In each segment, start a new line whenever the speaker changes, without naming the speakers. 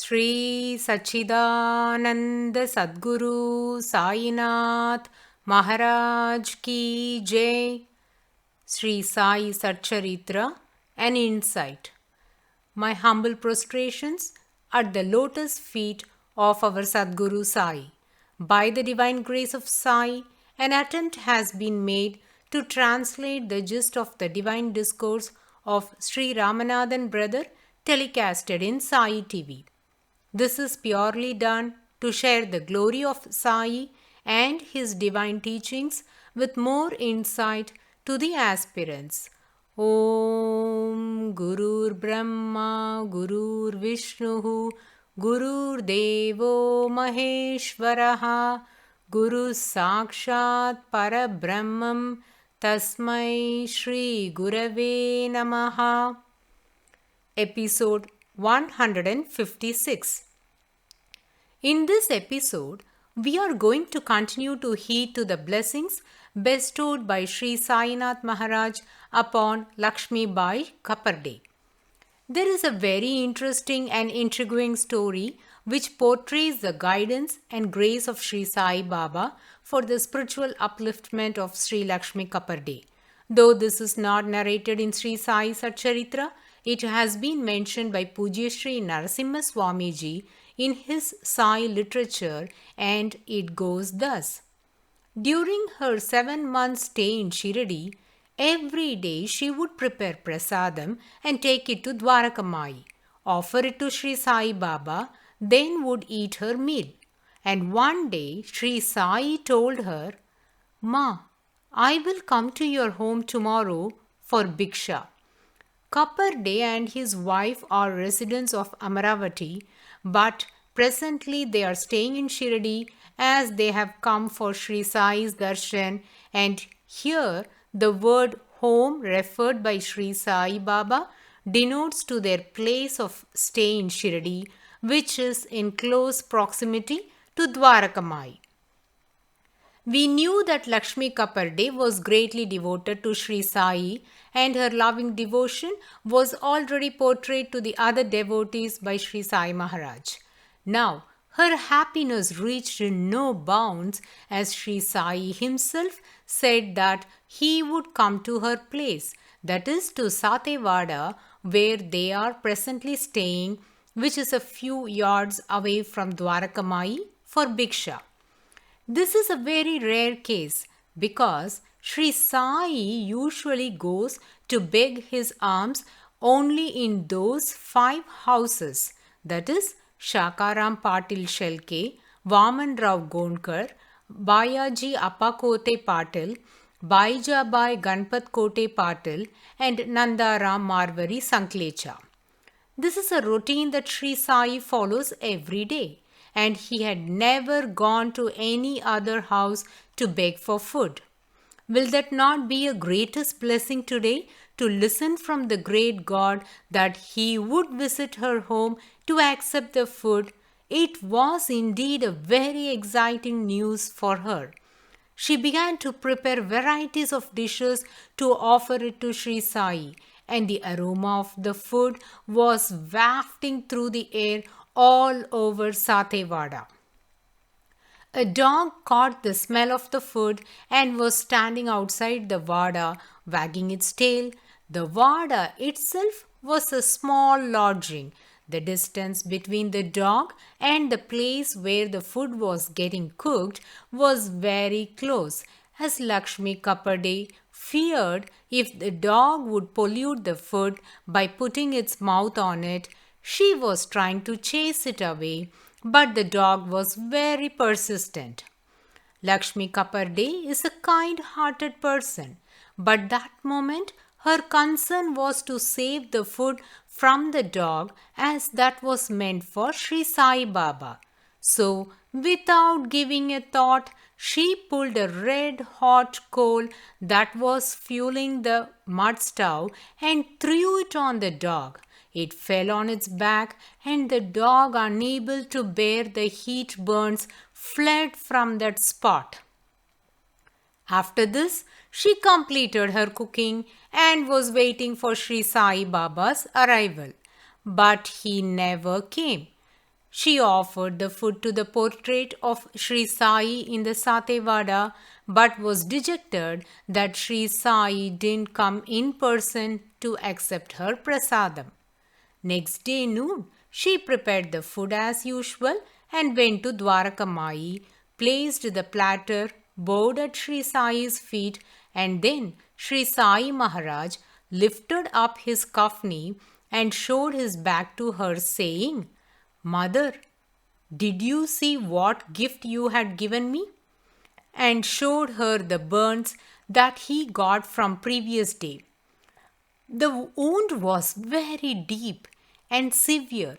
Sri Sachidananda Sadguru Sainath Maharaj Ki Jai. Sri Sai SATCHARITRA, an insight. My humble prostrations at the lotus feet of our Sadguru Sai. By the divine grace of Sai, an attempt has been made to translate the gist of the divine discourse of Sri Ramanathan brother telecasted in Sai TV. This is purely done to share the glory of Sai and his divine teachings with more insight to the aspirants. Om Gurur Brahma Gurur Vishnu Gurur Devo Maheshwaraha Guru Sakshat Parabrahmam Tasmai Shri Gurave Namaha. Episode 156. In this episode, we are going to continue to heed to the blessings bestowed by Sri Sainath Maharaj upon Lakshmi Bai Kaparde. There is a very interesting and intriguing story which portrays the guidance and grace of Sri Sai Baba for the spiritual upliftment of Sri Lakshmi Kaparde. Though this is not narrated in Sri Sai SATCHARITRA, it has been mentioned by Pujya Sri Narasimha Swamiji in his Sai literature, and it goes thus. During her 7 months stay in Shiradi, every day she would prepare prasadam and take it to Dwarakamai, offer it to Sri Sai Baba, then would eat her meal. And one day Sri Sai told her, "Ma, I will come to your home tomorrow for Bhiksha." Kaparde and his wife are residents of Amaravati, but presently they are staying in Shiradi as they have come for Sri Sai's darshan, and here the word home referred by Sri Sai Baba denotes to their place of stay in Shiradi, which is in close proximity to Dwarakamai. We knew that Lakshmi Kaparde was greatly devoted to Sri Sai, and her loving devotion was already portrayed to the other devotees by Sri Sai Maharaj. Now, her happiness reached no bounds as Sri Sai himself said that he would come to her place, that is to Satewada, where they are presently staying, which is a few yards away from Dwarakamai, for Bhiksha. This is a very rare case because Sri Sai usually goes to beg his alms only in those 5 houses, that is Shakaram Patil Shelke, Vaman Rao Gonkar, Bayaji Appakote Patil, Baijabai Ganpat Kote Patil, and Nandaram Marvari Sanklecha. This is a routine that Sri Sai follows every day, and he had never gone to any other house to beg for food. Will that not be a greatest blessing today to listen from the great God that he would visit her home to accept the food? It was indeed a very exciting news for her. She began to prepare varieties of dishes to offer it to Sri Sai, and the aroma of the food was wafting through the air all over Satewada. A dog caught the smell of the food and was standing outside the Vada, wagging its tail. The Vada itself was a small lodging. The distance between the dog and the place where the food was getting cooked was very close, as Lakshmi Kaparde feared if the dog would pollute the food by putting its mouth on it. She was trying to chase it away, but the dog was very persistent. Lakshmi Kaparde is a kind-hearted person, but that moment her concern was to save the food from the dog, as that was meant for Sri Sai Baba. So, without giving a thought, she pulled a red-hot coal that was fueling the mud stove and threw it on the dog. It fell on its back, and the dog, unable to bear the heat burns, fled from that spot. After this, she completed her cooking and was waiting for Sri Sai Baba's arrival. But he never came. she offered the food to the portrait of Sri Sai in the Satevada, but was dejected that Sri Sai didn't come in person to accept her prasadam. Next day noon, she prepared the food as usual and went to Dwarakamai, placed the platter, bowed at Sri Sai's feet, and then Sri Sai Maharaj lifted up his kafni and showed his back to her, saying, "Mother, did you see what gift you had given me?" and showed her the burns that he got from previous day. The wound was very deep and severe.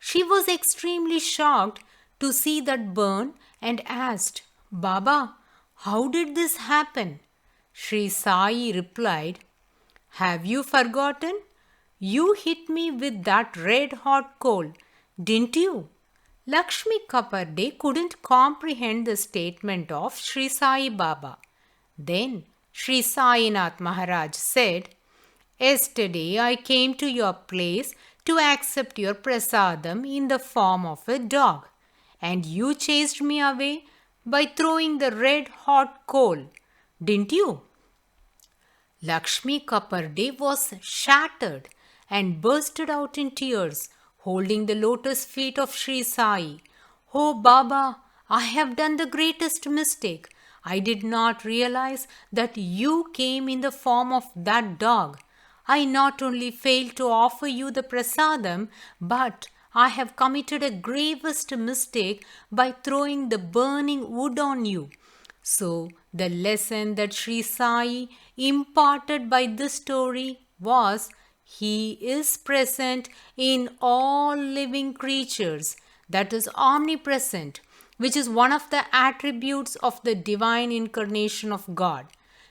She was extremely shocked to see that burn and asked, "Baba, how did this happen?" Sri Sai replied, "Have you forgotten? You hit me with that red hot coal, didn't you?" Lakshmi Kaparde couldn't comprehend the statement of Sri Sai Baba. Then Sri Sainath Maharaj said, "Yesterday I came to your place to accept your prasadam in the form of a dog, and you chased me away by throwing the red hot coal, didn't you?" Lakshmi Kaparde was shattered and bursted out in tears, holding the lotus feet of Sri Sai. "Oh Baba, I have done the greatest mistake. I did not realize that you came in the form of that dog. I not only failed to offer you the prasadam, but I have committed a gravest mistake by throwing the burning wood on you." So, the lesson that Sri Sai imparted by this story was, He is present in all living creatures, that is omnipresent, which is one of the attributes of the divine incarnation of God.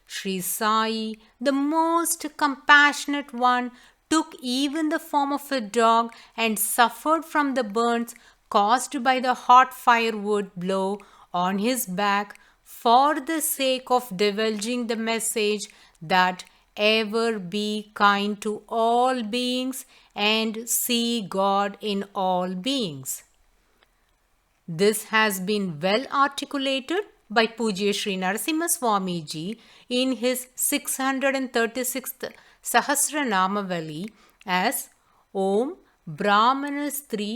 Sri Sai, the most compassionate one, took even the form of a dog and suffered from the burns caused by the hot firewood blow on his back for the sake of divulging the message that ever be kind to all beings and see God in all beings. This has been well articulated by Pujya Sri Narasimha Swamiji in his 636th Sahasranamavali as Om Brahmana Stri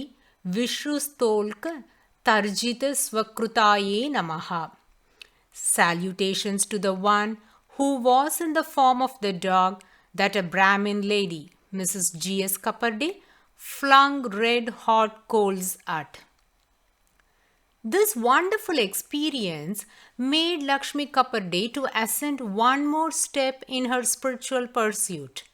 Vishrustolka Tarjita Swakrutaye Namaha. Salutations to the one who was in the form of the dog that a Brahmin lady, Mrs. G.S. Kaparde, flung red-hot coals at. This wonderful experience made Lakshmi Kaparde to ascend one more step in her spiritual pursuit.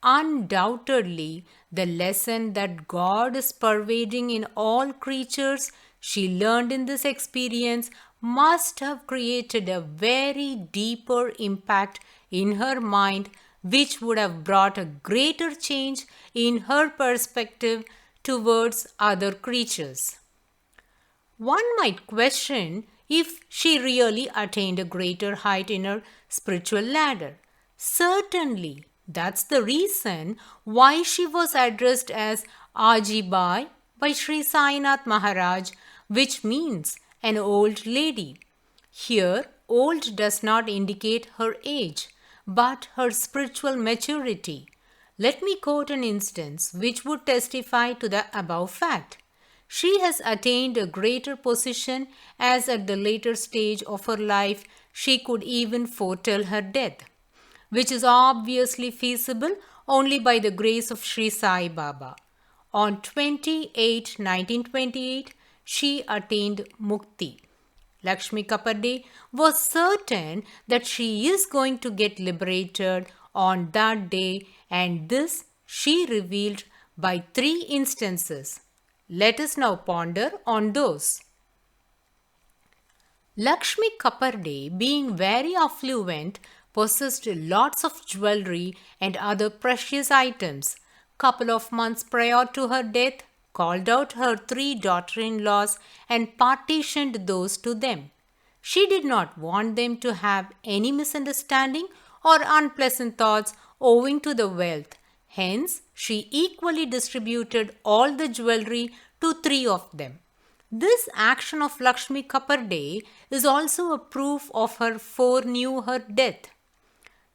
Undoubtedly, the lesson that God is pervading in all creatures she learned in this experience must have created a very deeper impact in her mind, which would have brought a greater change in her perspective towards other creatures. One might question if she really attained a greater height in her spiritual ladder. Certainly, that's the reason why she was addressed as Ajibai by Sri Sainath Maharaj, which means an old lady. Here, old does not indicate her age, but her spiritual maturity. Let me quote an instance which would testify to the above fact. She has attained a greater position as at the later stage of her life she could even foretell her death, which is obviously feasible only by the grace of Sri Sai Baba. On 1928, she attained mukti. Lakshmi Kaparde was certain that she is going to get liberated on that day, and this she revealed by 3 instances. Let us now ponder on those. Lakshmi Kaparde, being very affluent, possessed lots of jewelry and other precious items. Couple of months prior to her death, called out her 3 daughter-in-laws and partitioned those to them. She did not want them to have any misunderstanding or unpleasant thoughts owing to the wealth. Hence, she equally distributed all the jewelry to 3 of them. This action of Lakshmi Kapparde is also a proof of her foreknew her death.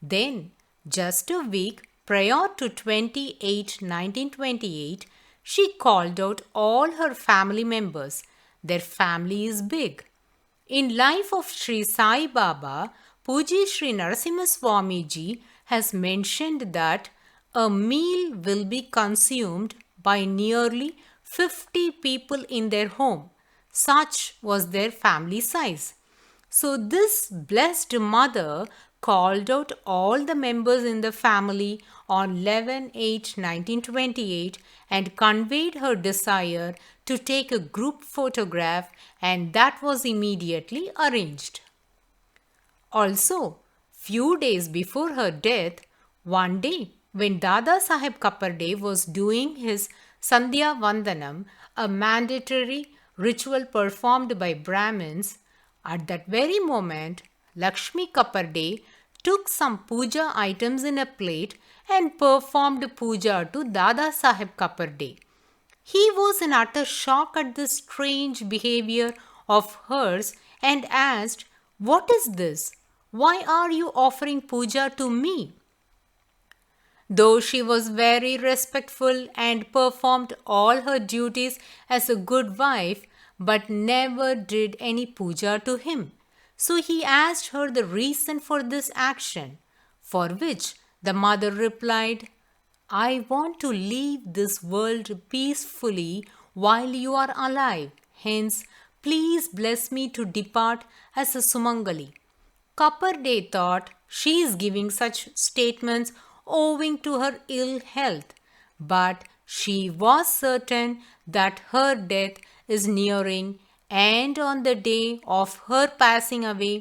Then, just a week prior to 1928, she called out all her family members. Their family is big. In life of Sri Sai Baba, Puji Sri Narasimha Swamiji has mentioned that a meal will be consumed by nearly 50 people in their home. Such was their family size. So this blessed mother called out all the members in the family on 11/8/1928 and conveyed her desire to take a group photograph, and that was immediately arranged. Also, few days before her death, one day when Dada Saheb Kapparde was doing his Sandhya Vandanam, a mandatory ritual performed by Brahmins, at that very moment, Lakshmi Kapparde took some puja items in a plate and performed puja to Dada Saheb Kapparde. He was in utter shock at this strange behavior of hers and asked, "What is this? Why are you offering puja to me?" Though she was very respectful and performed all her duties as a good wife, but never did any puja to him. So he asked her the reason for this action, for which the mother replied, "I want to leave this world peacefully while you are alive. Hence, please bless me to depart as a Sumangali." Kapparde thought she is giving such statements owing to her ill health, but she was certain that her death is nearing, and on the day of her passing away,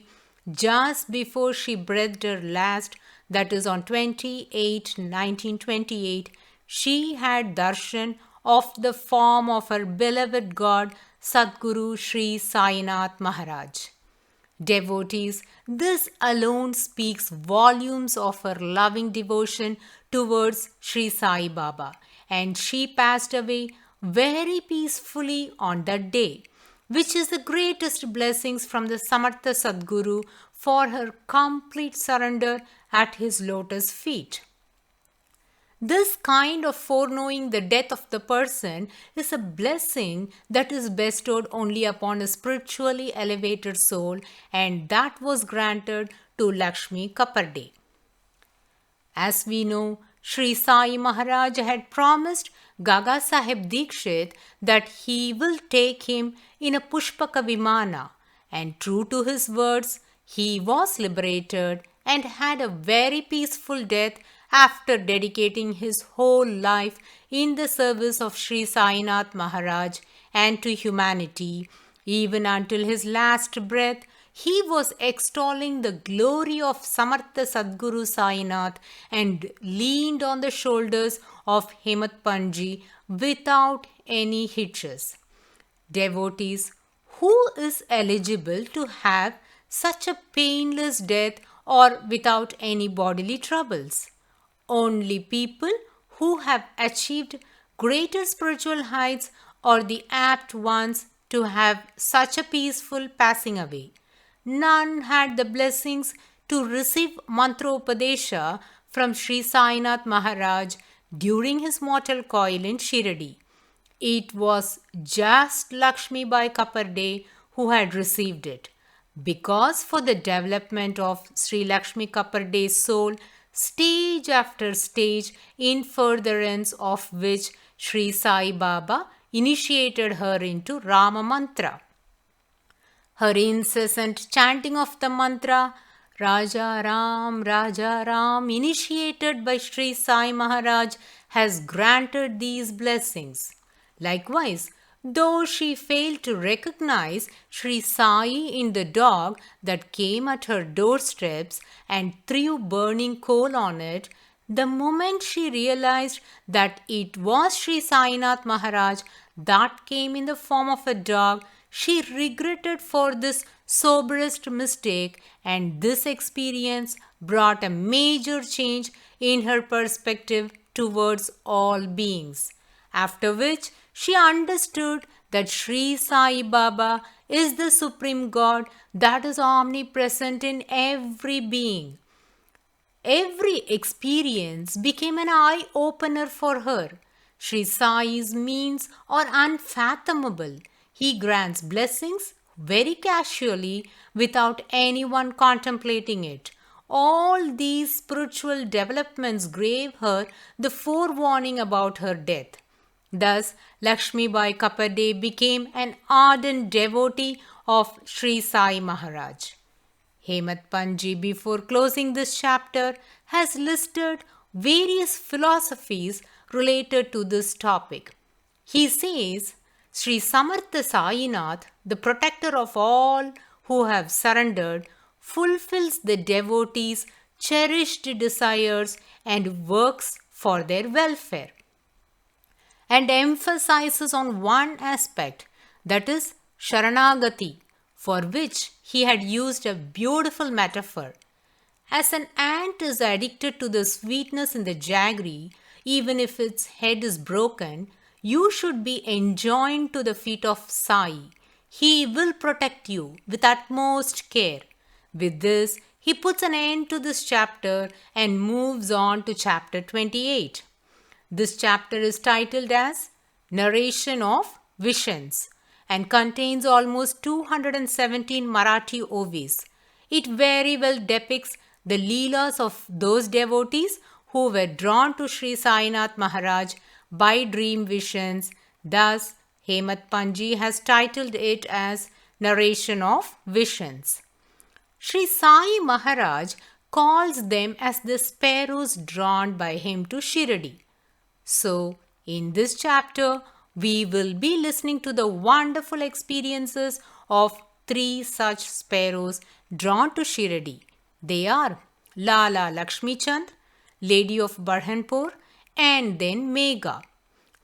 just before she breathed her last, that is on 28/1928, she had darshan of the form of her beloved God, Sadguru Sri Sainath Maharaj. Devotees, this alone speaks volumes of her loving devotion towards Sri Sai Baba, and she passed away very peacefully on that day, which is the greatest blessings from the Samartha Sadguru for her complete surrender at his lotus feet. This kind of foreknowing the death of the person is a blessing that is bestowed only upon a spiritually elevated soul, and that was granted to Lakshmi Kapparde. As we know, Sri Sai Maharaj had promised Gaga Sahib Dikshit that he will take him in a Pushpaka Vimana, and true to his words, he was liberated and had a very peaceful death after dedicating his whole life in the service of Sri Sainath Maharaj and to humanity. Even until his last breath, he was extolling the glory of Samartha Sadguru Sainath and leaned on the shoulders of Hemat Panji without any hitches. Devotees, who is eligible to have such a painless death or without any bodily troubles? Only people who have achieved greater spiritual heights are the apt ones to have such a peaceful passing away. None had the blessings to receive mantropadesha from Sri Sainath Maharaj during his mortal coil in Shiradi. It was just Lakshmi Bai Kapparde who had received it, because for the development of Sri Lakshmi Kapparde's soul, stage after stage, in furtherance of which Sri Sai Baba initiated her into Rama Mantra. Her incessant chanting of the mantra Raja Ram, initiated by Sri Sai Maharaj, has granted these blessings. Likewise, though she failed to recognize Sri Sai in the dog that came at her doorsteps and threw burning coal on it, the moment she realized that it was Sri Sainath Maharaj that came in the form of a dog, she regretted for this soberest mistake, and this experience brought a major change in her perspective towards all beings. After which she understood that Sri Sai Baba is the Supreme God that is omnipresent in every being. Every experience became an eye-opener for her. Sri Sai's means are unfathomable. He grants blessings very casually without anyone contemplating it. All these spiritual developments gave her the forewarning about her death. Thus, Lakshmi Bai Kapade became an ardent devotee of Sri Sai Maharaj. Hemat Panji, before closing this chapter, has listed various philosophies related to this topic. He says, Sri Samartha Sainath, the protector of all who have surrendered, fulfills the devotees' cherished desires and works for their welfare, and emphasizes on one aspect, that is Sharanagati, for which he had used a beautiful metaphor. As an ant is addicted to the sweetness in the jaggery, even if its head is broken, you should be enjoined to the feet of Sai. He will protect you with utmost care. With this, he puts an end to this chapter and moves on to chapter 28. This chapter is titled as Narration of Visions and contains almost 217 Marathi OVs. It very well depicts the leelas of those devotees who were drawn to Sri Sainath Maharaj by dream visions. Thus, Hemat Panji has titled it as Narration of Visions. Sri Sai Maharaj calls them as the sparrows drawn by him to Shirdi. So, in this chapter, we will be listening to the wonderful experiences of 3 such sparrows drawn to Shirdi. They are Lala Lakshmi Chand, Lady of Burhanpur, and then Megha.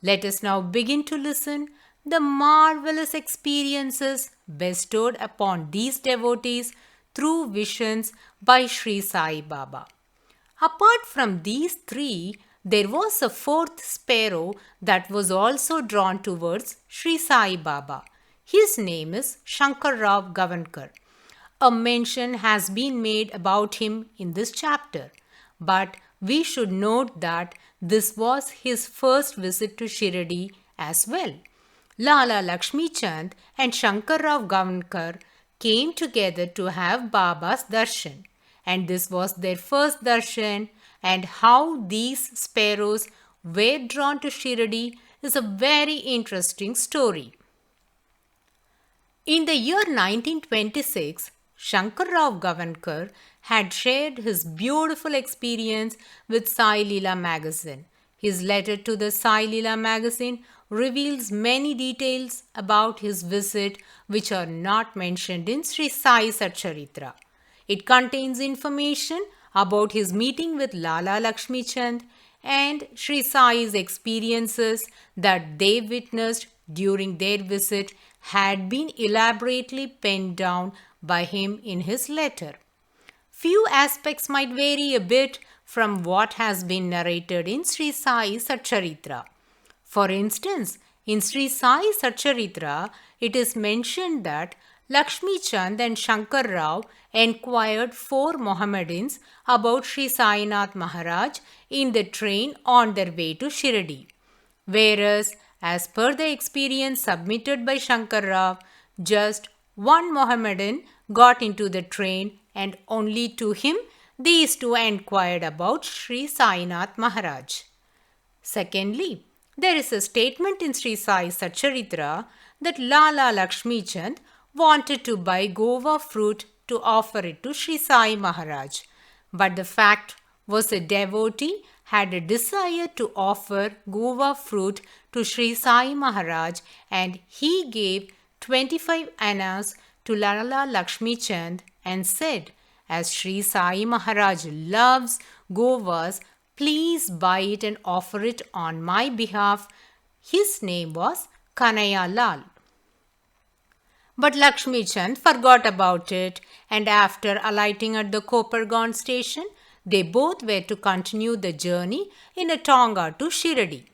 Let us now begin to listen the marvelous experiences bestowed upon these devotees through visions by Sri Sai Baba. Apart from these 3, there was a 4th sparrow that was also drawn towards Sri Sai Baba. His name is Shankar Rao Gavankar. A mention has been made about him in this chapter, but we should note that this was his first visit to Shirdi as well. Lala Lakshmi Chand and Shankar Rao Gavankar came together to have Baba's darshan, and this was their first darshan. And how these sparrows were drawn to Shirdi is a very interesting story. In the year 1926, Shankar Rao Gavankar had shared his beautiful experience with Sai Leela magazine. His letter to the Sai Leela magazine reveals many details about his visit which are not mentioned in Sri Sai SATCHARITRA. It contains information about his meeting with Lala Lakshmi Chand and Sri Sai's experiences that they witnessed during their visit had been elaborately penned down by him in his letter. Few aspects might vary a bit from what has been narrated in Sri Sai SATCHARITRA. For instance, in Sri Sai SATCHARITRA, it is mentioned that Lakshmi Chand and Shankar Rao enquired 4 Mohammedans about Sri Sainath Maharaj in the train on their way to Shirdi. Whereas, as per the experience submitted by Shankar Rao, just 1 Mohammedan got into the train and only to him these 2 enquired about Sri Sainath Maharaj. Secondly, there is a statement in Sri Sai SATCHARITRA that Lala Lakshmi Chand wanted to buy guava fruit to offer it to Sri Sai Maharaj. But the fact was a devotee had a desire to offer guava fruit to Sri Sai Maharaj, and he gave 25 annas to Lala Lakshmi Chand and said, as Sri Sai Maharaj loves guavas, please buy it and offer it on my behalf. His name was Kanaya Lal. But Lakshmi Chand forgot about it, and after alighting at the Kopargaon station, They both were to continue the journey in a tonga to Shirdi.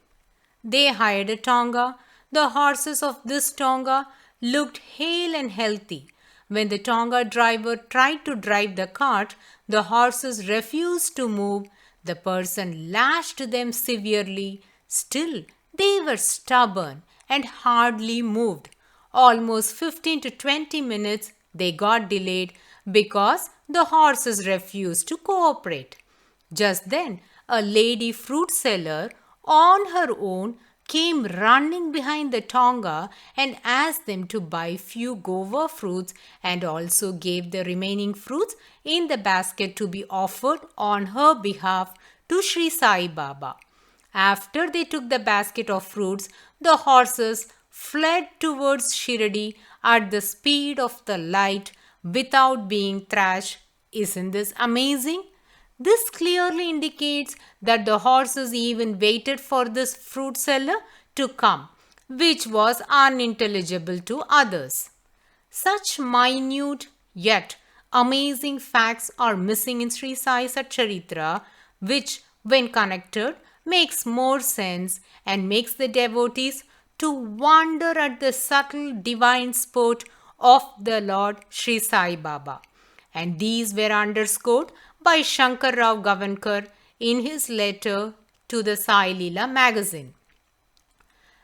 They hired a tonga. The horses of this tonga looked hale and healthy. When the tonga driver tried to drive the cart, the horses refused to move. The person lashed them severely. Still, they were stubborn and hardly moved. Almost 15 to 20 minutes they got delayed because the horses refused to cooperate. Just then, a lady fruit seller on her own came running behind the tonga and asked them to buy few guava fruits and also gave the remaining fruits in the basket to be offered on her behalf to Sri Sai Baba. After they took the basket of fruits, the horses fled towards Shirdi at the speed of the light without being thrashed. Isn't this amazing? This clearly indicates that the horses even waited for this fruit seller to come, which was unintelligible to others. Such minute yet amazing facts are missing in Sri Sai Satcharitra, which, when connected, makes more sense and makes the devotees to wonder at the subtle divine sport of the Lord Sri Sai Baba. And these were underscored by Shankar Rao Gavankar in his letter to the Sai Leela magazine.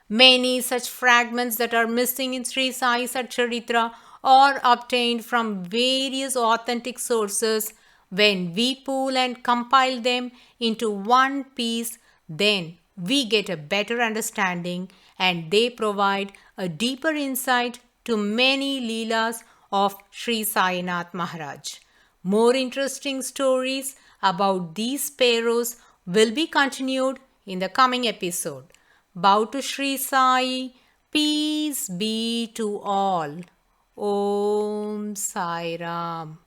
Many such fragments that are missing in Sri Sai Satcharitra are obtained from various authentic sources. When we pull and compile them into one piece, then we get a better understanding and they provide a deeper insight to many Leelas of Sri Sainath Maharaj. More interesting stories about these sparrows will be continued in the coming episode. Bow to Sri Sai. Peace be to all. Om Sai Ram.